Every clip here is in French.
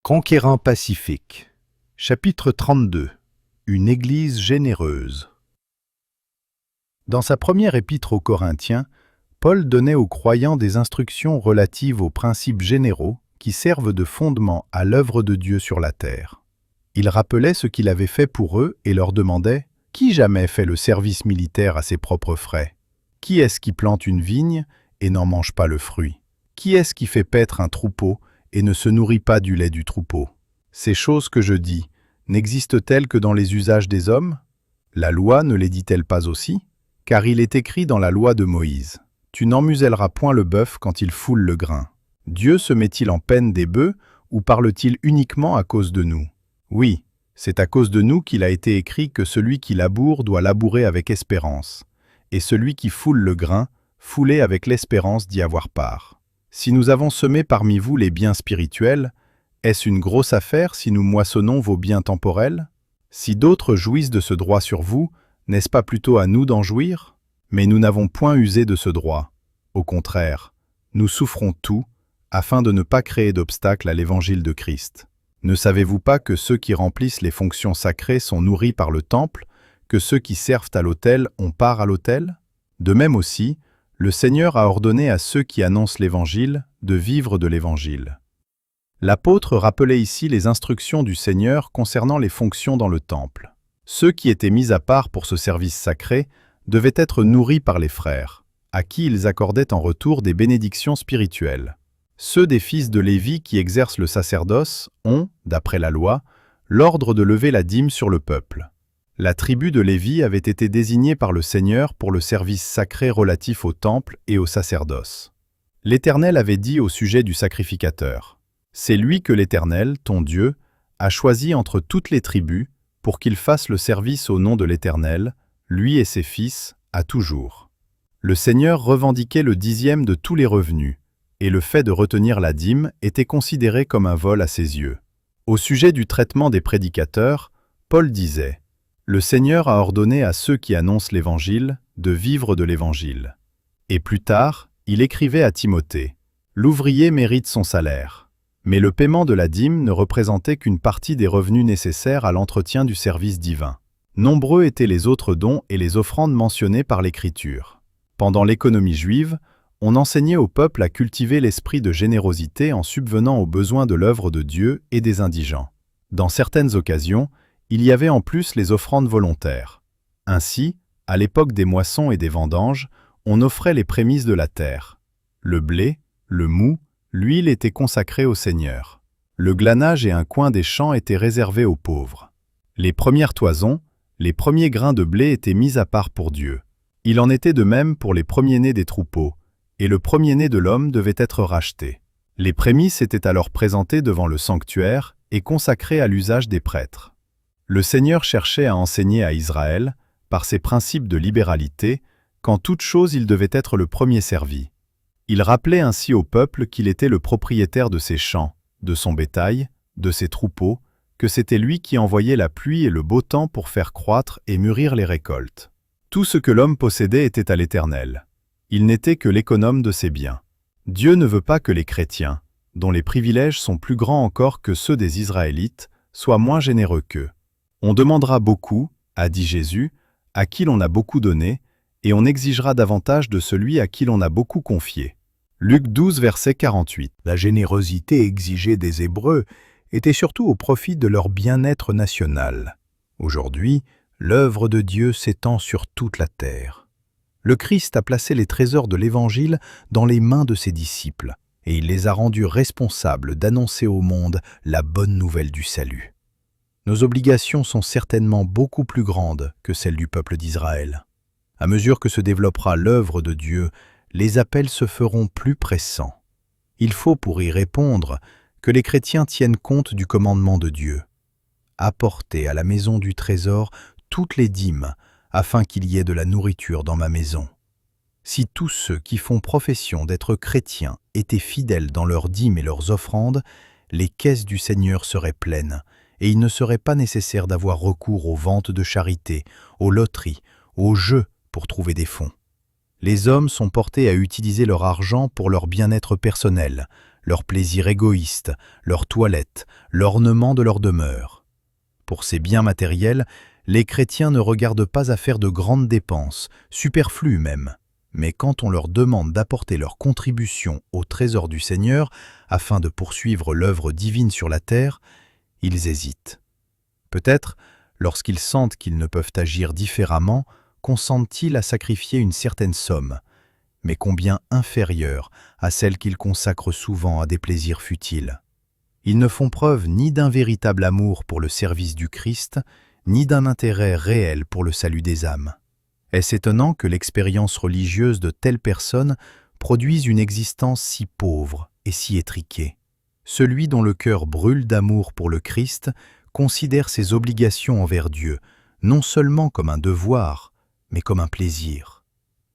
Conquérant pacifique. Chapitre 32. Une Église généreuse. Dans sa première épître aux Corinthiens, Paul donnait aux croyants des instructions relatives aux principes généraux qui servent de fondement à l'œuvre de Dieu sur la terre. Il rappelait ce qu'il avait fait pour eux et leur demandait « Qui jamais fait le service militaire à ses propres frais? Qui est-ce qui plante une vigne et n'en mange pas le fruit? Qui est-ce qui fait paître un troupeau et ne se nourrit pas du lait du troupeau? Ces choses que je dis, n'existent-elles que dans les usages des hommes? La loi ne les dit-elle pas aussi? Car il est écrit dans la loi de Moïse, « Tu n'emmuselleras point le bœuf quand il foule le grain. » Dieu se met-il en peine des bœufs ou parle-t-il uniquement à cause de nous? Oui, c'est à cause de nous qu'il a été écrit que celui qui laboure doit labourer avec espérance, et celui qui foule le grain, fouler avec l'espérance d'y avoir part. Si nous avons semé parmi vous les biens spirituels, est-ce une grosse affaire si nous moissonnons vos biens temporels? Si d'autres jouissent de ce droit sur vous, n'est-ce pas plutôt à nous d'en jouir? Mais nous n'avons point usé de ce droit. Au contraire, nous souffrons tout, afin de ne pas créer d'obstacle à l'évangile de Christ. Ne savez-vous pas que ceux qui remplissent les fonctions sacrées sont nourris par le temple, que ceux qui servent à l'autel ont part à l'autel? De même aussi, le Seigneur a ordonné à ceux qui annoncent l'Évangile de vivre de l'Évangile. L'apôtre rappelait ici les instructions du Seigneur concernant les fonctions dans le temple. Ceux qui étaient mis à part pour ce service sacré devaient être nourris par les frères, à qui ils accordaient en retour des bénédictions spirituelles. Ceux des fils de Lévi qui exercent le sacerdoce ont, d'après la loi, l'ordre de lever la dîme sur le peuple. La tribu de Lévi avait été désignée par le Seigneur pour le service sacré relatif au temple et au sacerdoce. L'Éternel avait dit au sujet du sacrificateur, « C'est lui que l'Éternel, ton Dieu, a choisi entre toutes les tribus pour qu'il fasse le service au nom de l'Éternel, lui et ses fils, à toujours. » Le Seigneur revendiquait le 10e de tous les revenus, et le fait de retenir la dîme était considéré comme un vol à ses yeux. Au sujet du traitement des prédicateurs, Paul disait, « Le Seigneur a ordonné à ceux qui annoncent l'Évangile de vivre de l'Évangile. » Et plus tard, il écrivait à Timothée, « L'ouvrier mérite son salaire. » Mais le paiement de la dîme ne représentait qu'une partie des revenus nécessaires à l'entretien du service divin. Nombreux étaient les autres dons et les offrandes mentionnées par l'Écriture. Pendant l'économie juive, on enseignait au peuple à cultiver l'esprit de générosité en subvenant aux besoins de l'œuvre de Dieu et des indigents. Dans certaines occasions, il y avait en plus les offrandes volontaires. Ainsi, à l'époque des moissons et des vendanges, on offrait les prémices de la terre. Le blé, le moût, l'huile étaient consacrés au Seigneur. Le glanage et un coin des champs étaient réservés aux pauvres. Les premières toisons, les premiers grains de blé étaient mis à part pour Dieu. Il en était de même pour les premiers-nés des troupeaux, et le premier-né de l'homme devait être racheté. Les prémices étaient alors présentées devant le sanctuaire et consacrées à l'usage des prêtres. Le Seigneur cherchait à enseigner à Israël, par ses principes de libéralité, qu'en toute chose il devait être le premier servi. Il rappelait ainsi au peuple qu'il était le propriétaire de ses champs, de son bétail, de ses troupeaux, que c'était lui qui envoyait la pluie et le beau temps pour faire croître et mûrir les récoltes. Tout ce que l'homme possédait était à l'Éternel. Il n'était que l'économe de ses biens. Dieu ne veut pas que les chrétiens, dont les privilèges sont plus grands encore que ceux des Israélites, soient moins généreux qu'eux. On demandera beaucoup, a dit Jésus, à qui l'on a beaucoup donné, et on exigera davantage de celui à qui l'on a beaucoup confié. Luc 12, verset 48. La générosité exigée des Hébreux était surtout au profit de leur bien-être national. Aujourd'hui, l'œuvre de Dieu s'étend sur toute la terre. Le Christ a placé les trésors de l'Évangile dans les mains de ses disciples, et il les a rendus responsables d'annoncer au monde la bonne nouvelle du salut. Nos obligations sont certainement beaucoup plus grandes que celles du peuple d'Israël. À mesure que se développera l'œuvre de Dieu, les appels se feront plus pressants. Il faut, pour y répondre, que les chrétiens tiennent compte du commandement de Dieu. Apportez à la maison du trésor toutes les dîmes, afin qu'il y ait de la nourriture dans ma maison. Si tous ceux qui font profession d'être chrétiens étaient fidèles dans leurs dîmes et leurs offrandes, les caisses du Seigneur seraient pleines, et il ne serait pas nécessaire d'avoir recours aux ventes de charité, aux loteries, aux jeux pour trouver des fonds. Les hommes sont portés à utiliser leur argent pour leur bien-être personnel, leur plaisir égoïste, leur toilette, l'ornement de leur demeure. Pour ces biens matériels, les chrétiens ne regardent pas à faire de grandes dépenses, superflues même. Mais quand on leur demande d'apporter leur contribution au trésor du Seigneur afin de poursuivre l'œuvre divine sur la terre, ils hésitent. Peut-être, lorsqu'ils sentent qu'ils ne peuvent agir différemment, consentent-ils à sacrifier une certaine somme, mais combien inférieure à celle qu'ils consacrent souvent à des plaisirs futiles. Ils ne font preuve ni d'un véritable amour pour le service du Christ, ni d'un intérêt réel pour le salut des âmes. Est-ce étonnant que l'expérience religieuse de telles personnes produise une existence si pauvre et si étriquée? Celui dont le cœur brûle d'amour pour le Christ considère ses obligations envers Dieu, non seulement comme un devoir, mais comme un plaisir.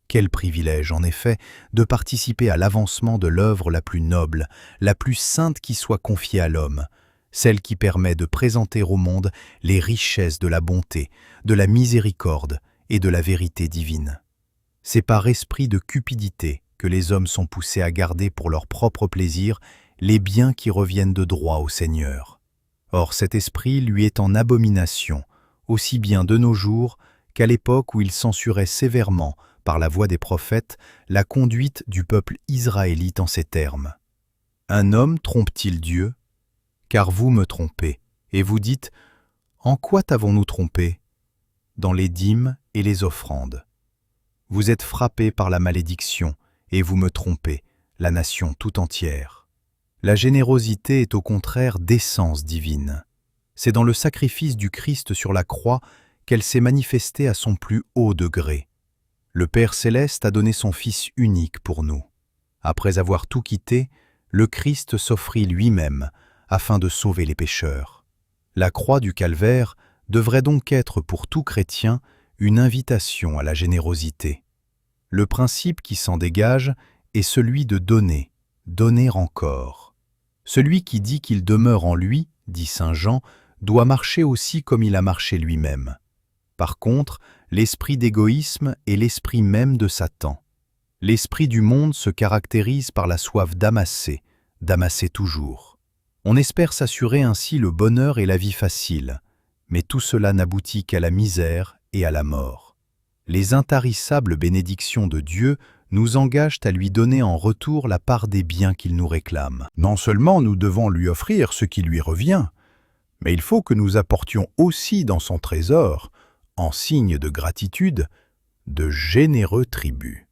Quel privilège, en effet, de participer à l'avancement de l'œuvre la plus noble, la plus sainte qui soit confiée à l'homme, celle qui permet de présenter au monde les richesses de la bonté, de la miséricorde et de la vérité divine. C'est par esprit de cupidité que les hommes sont poussés à garder pour leur propre plaisir les biens qui reviennent de droit au Seigneur. Or cet esprit lui est en abomination, aussi bien de nos jours qu'à l'époque où il censurait sévèrement, par la voix des prophètes, la conduite du peuple israélite en ces termes. « Un homme trompe-t-il Dieu? Car vous me trompez, et vous dites « En quoi t'avons-nous trompé ?» Dans les dîmes et les offrandes. Vous êtes frappés par la malédiction, et vous me trompez, la nation tout entière. La générosité est au contraire d'essence divine. C'est dans le sacrifice du Christ sur la croix qu'elle s'est manifestée à son plus haut degré. Le Père céleste a donné son Fils unique pour nous. Après avoir tout quitté, le Christ s'offrit lui-même afin de sauver les pécheurs. La croix du Calvaire devrait donc être pour tout chrétien une invitation à la générosité. Le principe qui s'en dégage est celui de donner, donner encore. Celui qui dit qu'il demeure en lui, dit saint Jean, doit marcher aussi comme il a marché lui-même. Par contre, l'esprit d'égoïsme est l'esprit même de Satan. L'esprit du monde se caractérise par la soif d'amasser, d'amasser toujours. On espère s'assurer ainsi le bonheur et la vie facile, mais tout cela n'aboutit qu'à la misère et à la mort. Les intarissables bénédictions de Dieu nous engagent à lui donner en retour la part des biens qu'il nous réclame. Non seulement nous devons lui offrir ce qui lui revient, mais il faut que nous apportions aussi dans son trésor, en signe de gratitude, de généreux tributs.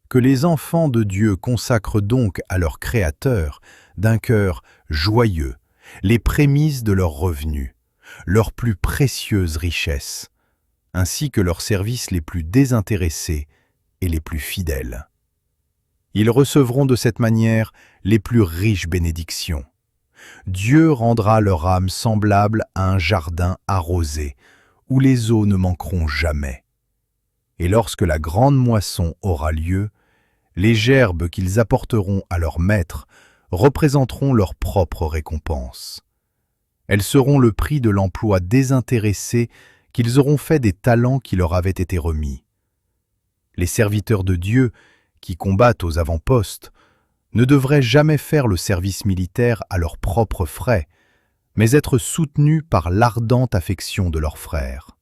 Que les enfants de Dieu consacrent donc à leur Créateur, d'un cœur joyeux, les prémices de leurs revenus, leurs plus précieuses richesses, ainsi que leurs services les plus désintéressés et les plus fidèles. Ils recevront de cette manière les plus riches bénédictions. Dieu rendra leur âme semblable à un jardin arrosé, où les eaux ne manqueront jamais. Et lorsque la grande moisson aura lieu, les gerbes qu'ils apporteront à leur maître représenteront leur propre récompense. Elles seront le prix de l'emploi désintéressé qu'ils auront fait des talents qui leur avaient été remis. Les serviteurs de Dieu, qui combattent aux avant-postes, ne devraient jamais faire le service militaire à leurs propres frais, mais être soutenus par l'ardente affection de leurs frères.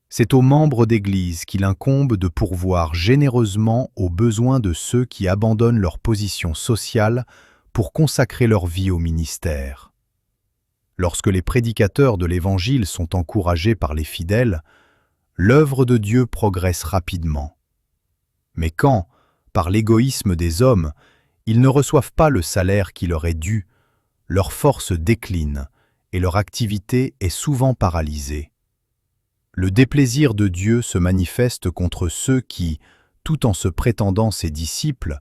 C'est aux membres d'Église qu'il incombe de pourvoir généreusement aux besoins de ceux qui abandonnent leur position sociale pour consacrer leur vie au ministère. Lorsque les prédicateurs de l'Évangile sont encouragés par les fidèles, l'œuvre de Dieu progresse rapidement. Mais quand, par l'égoïsme des hommes, ils ne reçoivent pas le salaire qui leur est dû, leur force décline et leur activité est souvent paralysée. Le déplaisir de Dieu se manifeste contre ceux qui, tout en se prétendant ses disciples,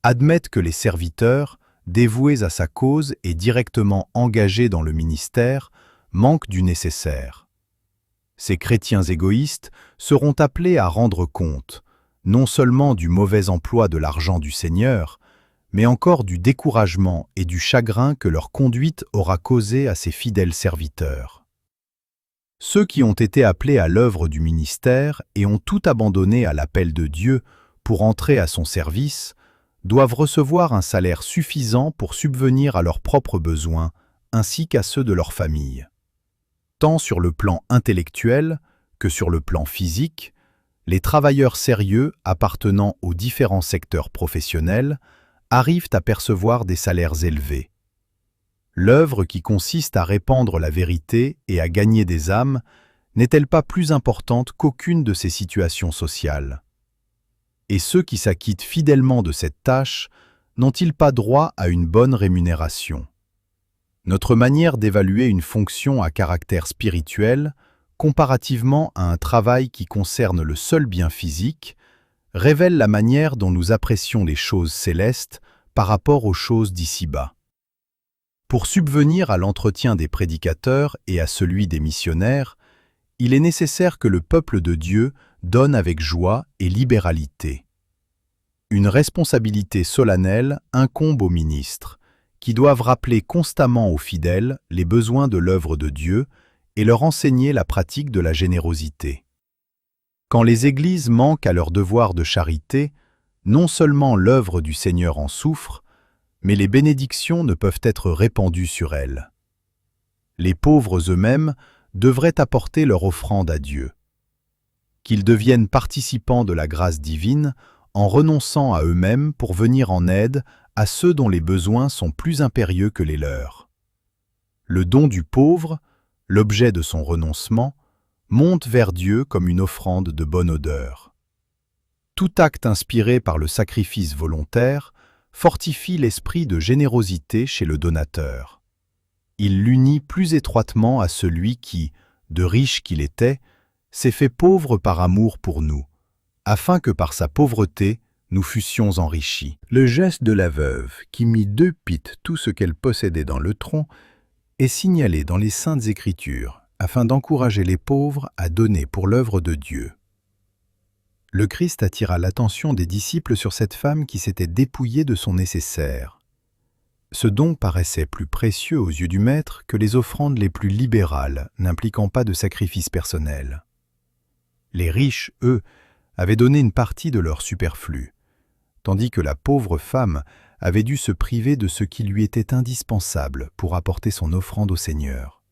admettent que les serviteurs, dévoués à sa cause et directement engagés dans le ministère, manquent du nécessaire. Ces chrétiens égoïstes seront appelés à rendre compte, non seulement du mauvais emploi de l'argent du Seigneur, mais encore du découragement et du chagrin que leur conduite aura causé à ces fidèles serviteurs. Ceux qui ont été appelés à l'œuvre du ministère et ont tout abandonné à l'appel de Dieu pour entrer à son service doivent recevoir un salaire suffisant pour subvenir à leurs propres besoins ainsi qu'à ceux de leur famille. Tant sur le plan intellectuel que sur le plan physique, les travailleurs sérieux appartenant aux différents secteurs professionnels arrivent à percevoir des salaires élevés. L'œuvre qui consiste à répandre la vérité et à gagner des âmes n'est-elle pas plus importante qu'aucune de ces situations sociales? Et ceux qui s'acquittent fidèlement de cette tâche n'ont-ils pas droit à une bonne rémunération? Notre manière d'évaluer une fonction à caractère spirituel, comparativement à un travail qui concerne le seul bien physique, révèle la manière dont nous apprécions les choses célestes par rapport aux choses d'ici-bas. Pour subvenir à l'entretien des prédicateurs et à celui des missionnaires, il est nécessaire que le peuple de Dieu donne avec joie et libéralité. Une responsabilité solennelle incombe aux ministres, qui doivent rappeler constamment aux fidèles les besoins de l'œuvre de Dieu et leur enseigner la pratique de la générosité. Quand les églises manquent à leur devoir de charité, non seulement l'œuvre du Seigneur en souffre, mais les bénédictions ne peuvent être répandues sur elles. Les pauvres eux-mêmes devraient apporter leur offrande à Dieu. Qu'ils deviennent participants de la grâce divine en renonçant à eux-mêmes pour venir en aide à ceux dont les besoins sont plus impérieux que les leurs. Le don du pauvre, l'objet de son renoncement, monte vers Dieu comme une offrande de bonne odeur. Tout acte inspiré par le sacrifice volontaire fortifie l'esprit de générosité chez le donateur. Il l'unit plus étroitement à celui qui, de riche qu'il était, s'est fait pauvre par amour pour nous, afin que par sa pauvreté, nous fussions enrichis. Le geste de la veuve, qui mit 2 pittes tout ce qu'elle possédait dans le tronc, est signalé dans les Saintes Écritures, afin d'encourager les pauvres à donner pour l'œuvre de Dieu. Le Christ attira l'attention des disciples sur cette femme qui s'était dépouillée de son nécessaire. Ce don paraissait plus précieux aux yeux du Maître que les offrandes les plus libérales, n'impliquant pas de sacrifice personnel. Les riches, eux, avaient donné une partie de leur superflu, tandis que la pauvre femme avait dû se priver de ce qui lui était indispensable pour apporter son offrande au Seigneur.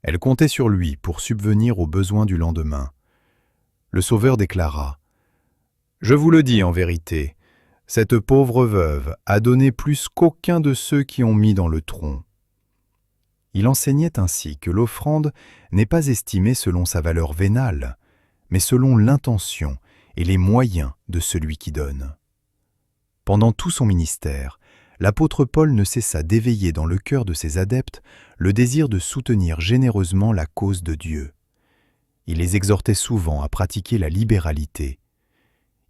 Elle comptait sur lui pour subvenir aux besoins du lendemain. Le Sauveur déclara : « Je vous le dis en vérité, cette pauvre veuve a donné plus qu'aucun de ceux qui ont mis dans le tronc. » Il enseignait ainsi que l'offrande n'est pas estimée selon sa valeur vénale, mais selon l'intention et les moyens de celui qui donne. Pendant tout son ministère, l'apôtre Paul ne cessa d'éveiller dans le cœur de ses adeptes le désir de soutenir généreusement la cause de Dieu. Il les exhortait souvent à pratiquer la libéralité.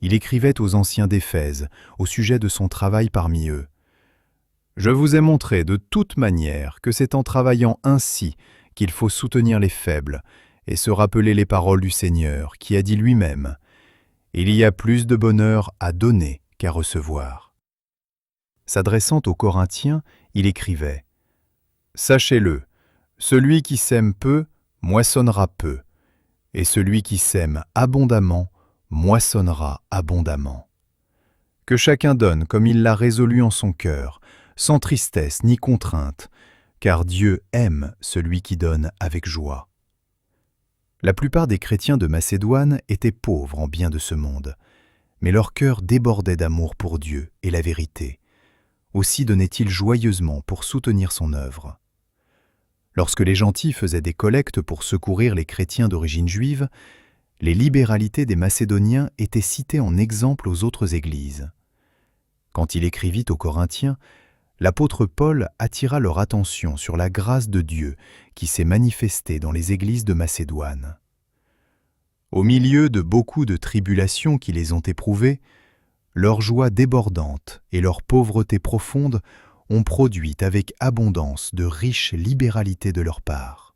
Il écrivait aux anciens d'Éphèse au sujet de son travail parmi eux. « Je vous ai montré de toute manière que c'est en travaillant ainsi qu'il faut soutenir les faibles et se rappeler les paroles du Seigneur qui a dit lui-même « Il y a plus de bonheur à donner qu'à recevoir. » S'adressant aux Corinthiens, il écrivait « Sachez-le, celui qui sème peu moissonnera peu, et celui qui sème abondamment moissonnera abondamment. Que chacun donne comme il l'a résolu en son cœur, sans tristesse ni contrainte, car Dieu aime celui qui donne avec joie. » La plupart des chrétiens de Macédoine étaient pauvres en biens de ce monde, mais leur cœur débordait d'amour pour Dieu et la vérité. Aussi donnaient-ils joyeusement pour soutenir son œuvre. Lorsque les gentils faisaient des collectes pour secourir les chrétiens d'origine juive, les libéralités des Macédoniens étaient citées en exemple aux autres églises. Quand il écrivit aux Corinthiens, l'apôtre Paul attira leur attention sur la grâce de Dieu qui s'est manifestée dans les églises de Macédoine. Au milieu de beaucoup de tribulations qui les ont éprouvées, leur joie débordante et leur pauvreté profonde ont produit avec abondance de riches libéralités de leur part.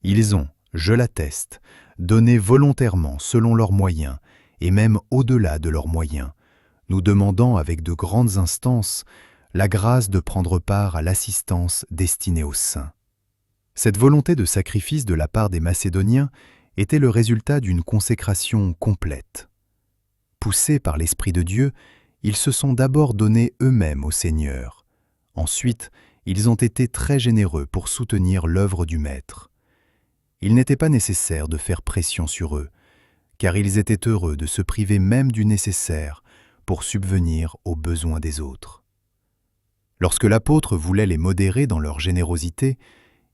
Ils ont, je l'atteste, donné volontairement selon leurs moyens et même au-delà de leurs moyens, nous demandant avec de grandes instances la grâce de prendre part à l'assistance destinée aux saints. Cette volonté de sacrifice de la part des Macédoniens était le résultat d'une consécration complète. Poussés par l'Esprit de Dieu, ils se sont d'abord donnés eux-mêmes au Seigneur. Ensuite, ils ont été très généreux pour soutenir l'œuvre du Maître. Il n'était pas nécessaire de faire pression sur eux, car ils étaient heureux de se priver même du nécessaire pour subvenir aux besoins des autres. Lorsque l'apôtre voulait les modérer dans leur générosité,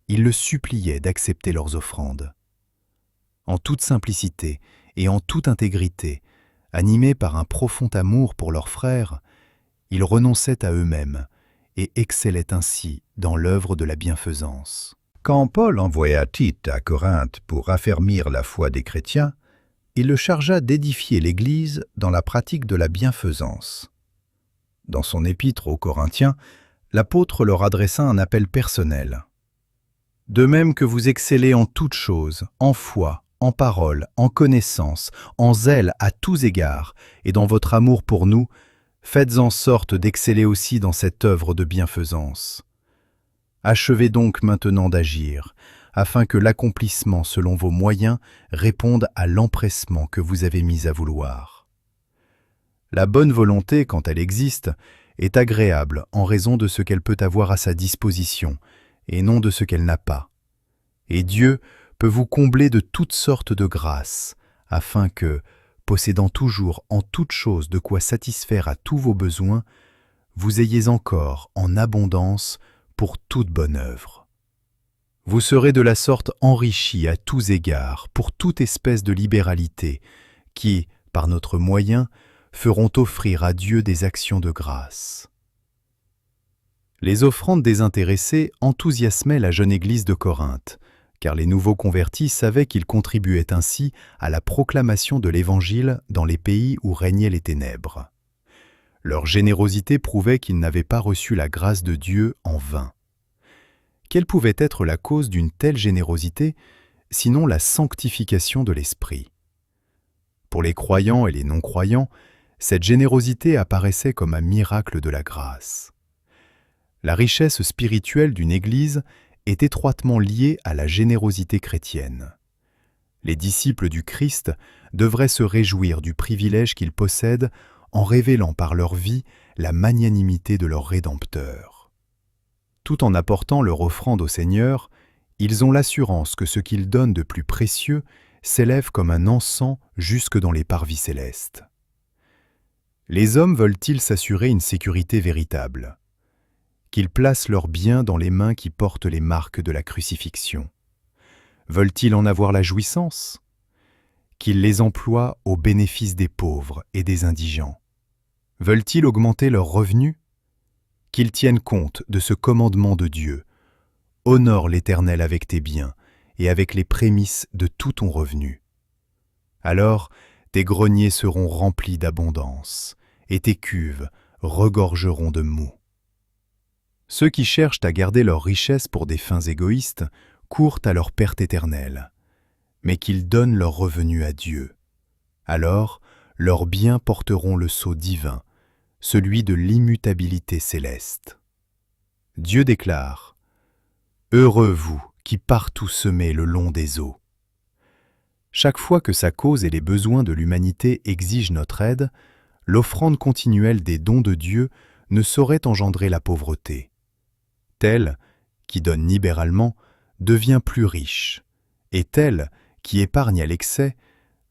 il le suppliait d'accepter leurs offrandes. En toute simplicité et en toute intégrité, animés par un profond amour pour leurs frères, ils renonçaient à eux-mêmes et excellaient ainsi dans l'œuvre de la bienfaisance. Quand Paul envoya Tite à Corinthe pour affermir la foi des chrétiens, il le chargea d'édifier l'Église dans la pratique de la bienfaisance. Dans son épître aux Corinthiens, l'apôtre leur adressa un appel personnel. « De même que vous excellez en toutes choses, en foi, en parole, en connaissance, en zèle à tous égards, et dans votre amour pour nous, faites en sorte d'exceller aussi dans cette œuvre de bienfaisance. Achevez donc maintenant d'agir, afin que l'accomplissement selon vos moyens réponde à l'empressement que vous avez mis à vouloir. La bonne volonté, quand elle existe, est agréable en raison de ce qu'elle peut avoir à sa disposition, et non de ce qu'elle n'a pas. Et Dieu peut vous combler de toutes sortes de grâces, afin que, possédant toujours en toutes choses de quoi satisfaire à tous vos besoins, vous ayez encore en abondance pour toute bonne œuvre. Vous serez de la sorte enrichis à tous égards pour toute espèce de libéralité, qui, par notre moyen, feront offrir à Dieu des actions de grâce. » Les offrandes désintéressées enthousiasmaient la jeune Église de Corinthe, car les nouveaux convertis savaient qu'ils contribuaient ainsi à la proclamation de l'Évangile dans les pays où régnaient les ténèbres. Leur générosité prouvait qu'ils n'avaient pas reçu la grâce de Dieu en vain. Quelle pouvait être la cause d'une telle générosité, sinon la sanctification de l'esprit? Pour les croyants et les non-croyants, cette générosité apparaissait comme un miracle de la grâce. La richesse spirituelle d'une Église est étroitement liée à la générosité chrétienne. Les disciples du Christ devraient se réjouir du privilège qu'ils possèdent en révélant par leur vie la magnanimité de leur Rédempteur. Tout en apportant leur offrande au Seigneur, ils ont l'assurance que ce qu'ils donnent de plus précieux s'élève comme un encens jusque dans les parvis célestes. Les hommes veulent-ils s'assurer une sécurité véritable? Qu'ils placent leurs biens dans les mains qui portent les marques de la crucifixion? Veulent-ils en avoir la jouissance? Qu'ils les emploient au bénéfice des pauvres et des indigents? Veulent-ils augmenter leurs revenus? Qu'ils tiennent compte de ce commandement de Dieu: « Honore l'Éternel avec tes biens et avec les prémices de tout ton revenu. » Alors tes greniers seront remplis d'abondance et tes cuves regorgeront de moût. Ceux qui cherchent à garder leur richesse pour des fins égoïstes courent à leur perte éternelle, mais qu'ils donnent leur revenu à Dieu. Alors, leurs biens porteront le sceau divin, celui de l'immutabilité céleste. Dieu déclare: « Heureux vous qui partout semez le long des eaux. » Chaque fois que sa cause et les besoins de l'humanité exigent notre aide, l'offrande continuelle des dons de Dieu ne saurait engendrer la pauvreté. Tel qui donne libéralement devient plus riche, et tel qui épargne à l'excès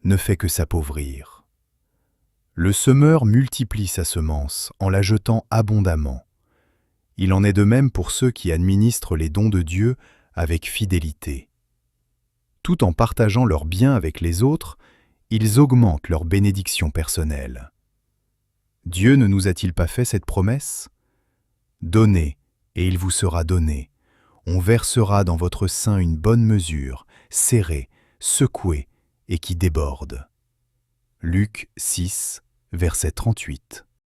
ne fait que s'appauvrir. Le semeur multiplie sa semence en la jetant abondamment. Il en est de même pour ceux qui administrent les dons de Dieu avec fidélité. Tout en partageant leurs biens avec les autres, ils augmentent leur bénédiction personnelle. Dieu ne nous a-t-il pas fait cette promesse? « Donnez, et il vous sera donné. On versera dans votre sein une bonne mesure, serrée, secouée et qui déborde. » Luc 6, verset 38.